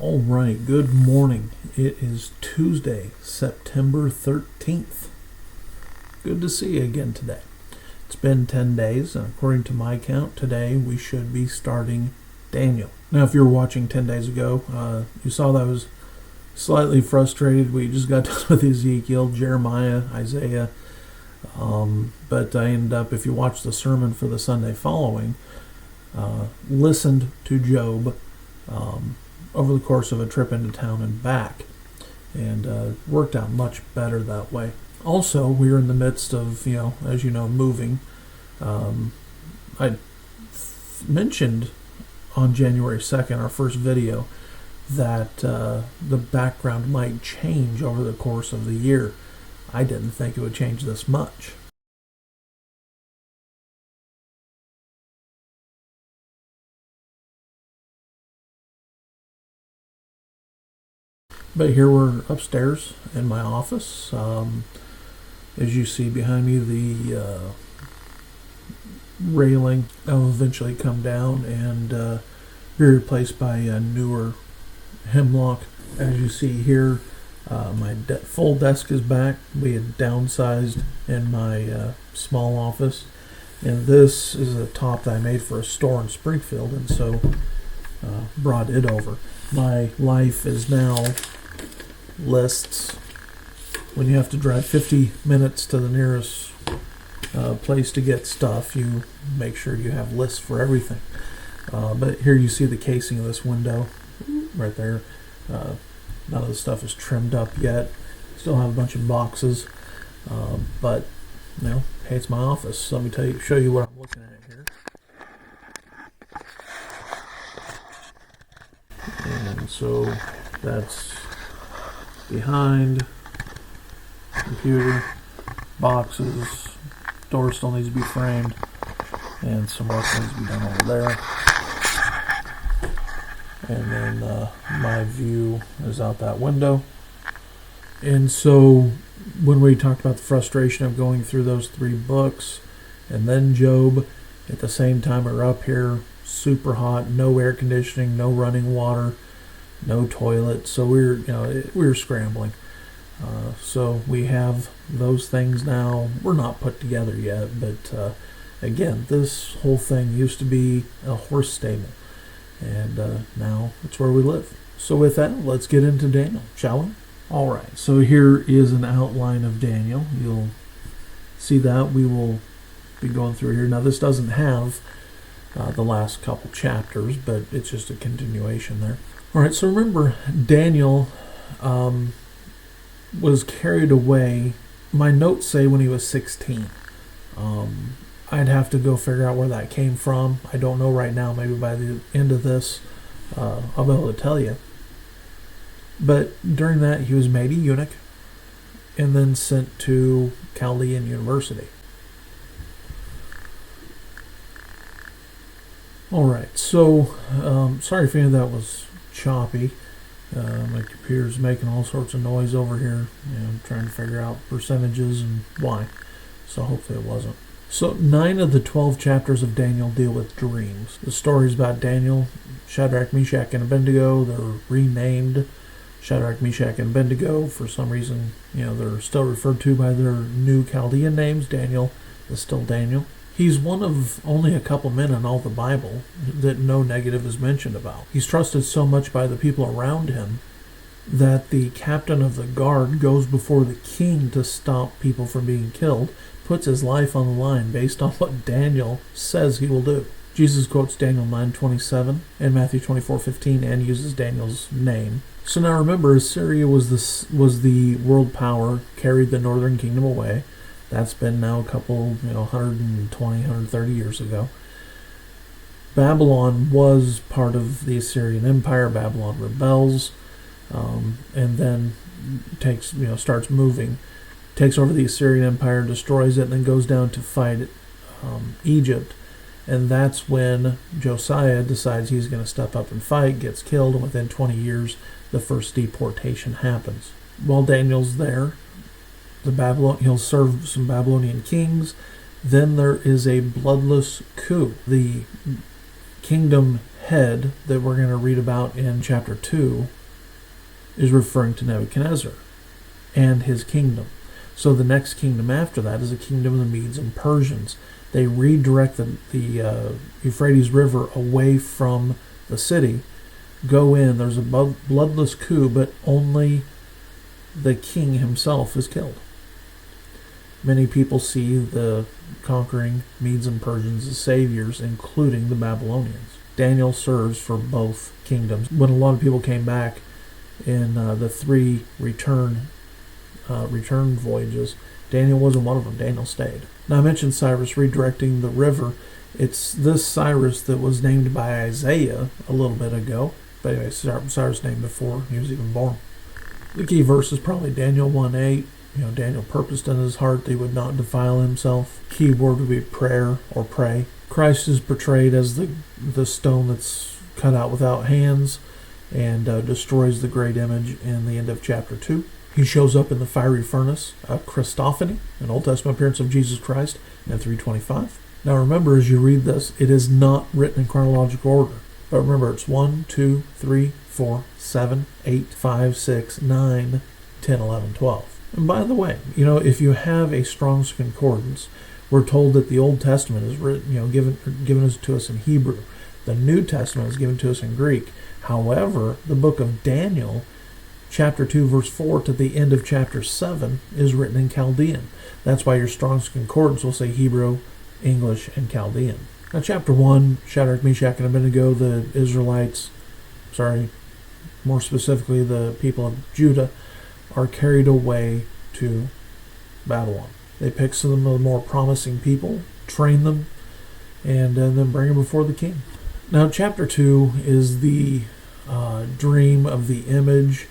All right, good morning. It is Tuesday, September 13th. Good to see you again today. It's been 10 days, and according to my count, today we should be starting Daniel. Now, if you were watching 10 days ago, you saw that I was slightly frustrated. We just got done with Ezekiel, Jeremiah, Isaiah, but I ended up, if you watch the sermon for the Sunday following, listened to Job over the course of a trip into town and back, and worked out much better that way. Also, we were in the midst of, as you know, moving. I mentioned on January 2nd, our first video, that the background might change over the course of the year. I didn't think it would change this much. But here we're upstairs in my office. As you see behind me, the railing will eventually come down and be replaced by a newer hemlock. As you see here, my full desk is back. We had downsized in my small office, and this is a top that I made for a store in Springfield, and so brought it over. My life is now lists. When you have to drive 50 minutes to the nearest place to get stuff, you make sure you have lists for everything. But here you see the casing of this window right there. None of the stuff is trimmed up yet. Still have a bunch of boxes, but hey, it's my office. So let me show you what I'm looking at here. And so that's behind, computer, boxes, door still needs to be framed, and some work needs to be done over there. And then my view is out that window. And so when we talked about the frustration of going through those 3 books and then Job, at the same time we're up here, super hot, no air conditioning, no running water, no toilet, so we were scrambling. So we have those things now. We're not put together yet, but again, this whole thing used to be a horse stable, and now it's where we live. So with that, let's get into Daniel, shall we? All right, so here is an outline of Daniel. You'll see that we will be going through here. Now, this doesn't have the last couple chapters, but it's just a continuation there. All right, so remember, Daniel was carried away. My notes say when he was 16. I'd have to go figure out where that came from. I don't know right now. Maybe by the end of this, I'll be able to tell you. But during that, he was made a eunuch and then sent to Chaldean University. All right, so sorry if any of that was choppy. My computer's making all sorts of noise over here. I'm trying to figure out percentages and why. So hopefully it wasn't. So 9 of the 12 chapters of Daniel deal with dreams. The stories about Daniel, Shadrach, Meshach, and Abednego, they're renamed Shadrach, Meshach, and Abednego. For some reason, they're still referred to by their new Chaldean names. Daniel is still Daniel. He's one of only a couple men in all the Bible that no negative is mentioned about. He's trusted so much by the people around him that the captain of the guard goes before the king to stop people from being killed, puts his life on the line based on what Daniel says he will do. Jesus quotes Daniel 9:27 and Matthew 24:15 and uses Daniel's name. So now remember, Assyria was the world power, carried the northern kingdom away. That's been now a couple, 120, 130 years ago. Babylon was part of the Assyrian Empire. Babylon rebels, and then starts moving, takes over the Assyrian Empire, destroys it, and then goes down to fight Egypt. And that's when Josiah decides he's going to step up and fight, gets killed, and within 20 years, the first deportation happens. While Daniel's there, he'll serve some Babylonian kings. Then there is a bloodless coup. The kingdom head that we're going to read about in chapter 2 is referring to Nebuchadnezzar and his kingdom. So the next kingdom after that is the kingdom of the Medes and Persians. They redirect the Euphrates River away from the city, go in, there's a bloodless coup, but only the king himself is killed. Many people see the conquering Medes and Persians as saviors, including the Babylonians. Daniel serves for both kingdoms. When a lot of people came back in the 3 return voyages, Daniel wasn't one of them. Daniel stayed. Now, I mentioned Cyrus redirecting the river. It's this Cyrus that was named by Isaiah a little bit ago. But anyway, Cyrus named before he was even born. The key verse is probably Daniel 1:8. Daniel purposed in his heart that he would not defile himself. Key word would be prayer or pray. Christ is portrayed as the stone that's cut out without hands and destroys the great image in the end of chapter 2. He shows up in the fiery furnace, a Christophany, an Old Testament appearance of Jesus Christ in 325. Now remember, as you read this, it is not written in chronological order. But remember, it's 1, 2, 3, 4, 7, 8, 5, 6, 9, 10, 11, 12. And by the way, if you have a Strong's Concordance, we're told that the Old Testament is written, given to us in Hebrew. The New Testament is given to us in Greek. However, the book of Daniel, chapter 2, verse 4 to the end of chapter 7, is written in Chaldean. That's why your Strong's Concordance will say Hebrew, English, and Chaldean. Now, chapter 1, Shadrach, Meshach, and Abednego, more specifically the people of Judah, are carried away to Babylon. They pick some of the more promising people, train them, and then bring them before the king. Now, chapter 2 is the dream of the image.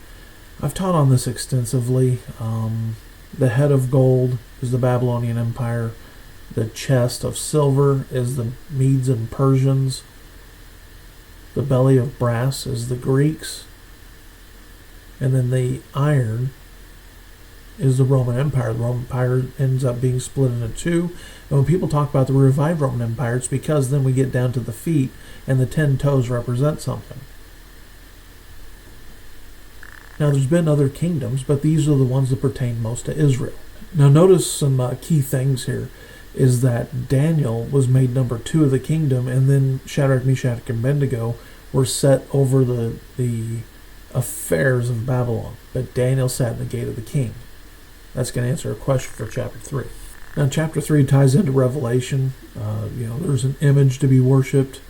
I've taught on this extensively. The head of gold is the Babylonian Empire. The chest of silver is the Medes and Persians. The belly of brass is the Greeks. And then the iron is the Roman Empire. The Roman Empire ends up being split into 2. And when people talk about the revived Roman Empire, it's because then we get down to the feet and the 10 toes represent something. Now, there's been other kingdoms, but these are the ones that pertain most to Israel. Now, notice some key things here is that Daniel was made number 2 of the kingdom, and then Shadrach, Meshach, and Abednego were set over the affairs of Babylon. But Daniel sat in the gate of the king. That's going to answer a question for chapter 3. Now, chapter 3 ties into Revelation. There's an image to be worshipped.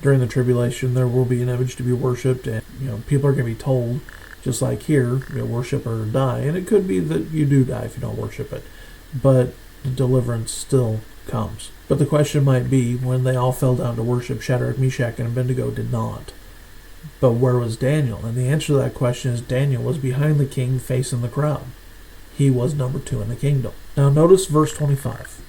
During the tribulation, there will be an image to be worshipped, and people are going to be told, just like here, worship or die. And it could be that you do die if you don't worship it. But the deliverance still comes. But the question might be, when they all fell down to worship, Shadrach, Meshach, and Abednego did not. But where was Daniel? And the answer to that question is Daniel was behind the king facing the crowd. He was number 2 in the kingdom. Now notice verse 25.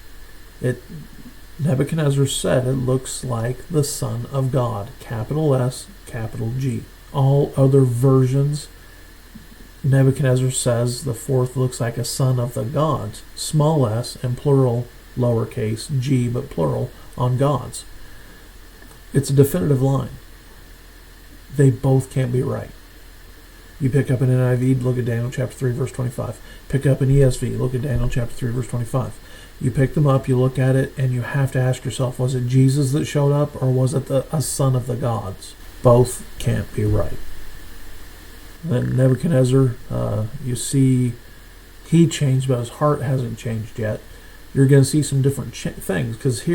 Nebuchadnezzar said it looks like the Son of God. Capital S, capital G. All other versions, Nebuchadnezzar says the fourth looks like a son of the gods. Small s and plural, lowercase g, but plural, on gods. It's a definitive line. They both can't be right. You pick up an NIV, look at Daniel chapter 3, verse 25. Pick up an ESV, look at Daniel chapter 3, verse 25. You pick them up, you look at it, and you have to ask yourself, was it Jesus that showed up, or was it a son of the gods? Both can't be right. Then Nebuchadnezzar, you see he changed, but his heart hasn't changed yet. You're going to see some different things, because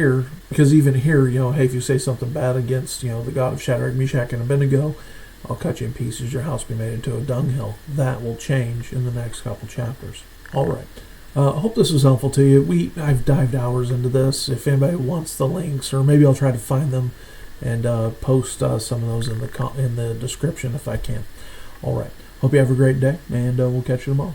even here, hey, if you say something bad against, the God of Shadrach, Meshach, and Abednego, I'll cut you in pieces, your house will be made into a dunghill. That will change in the next couple chapters. All right. I hope this was helpful to you. I've dived hours into this. If anybody wants the links, or maybe I'll try to find them and post some of those in the description if I can. All right. Hope you have a great day, and we'll catch you tomorrow.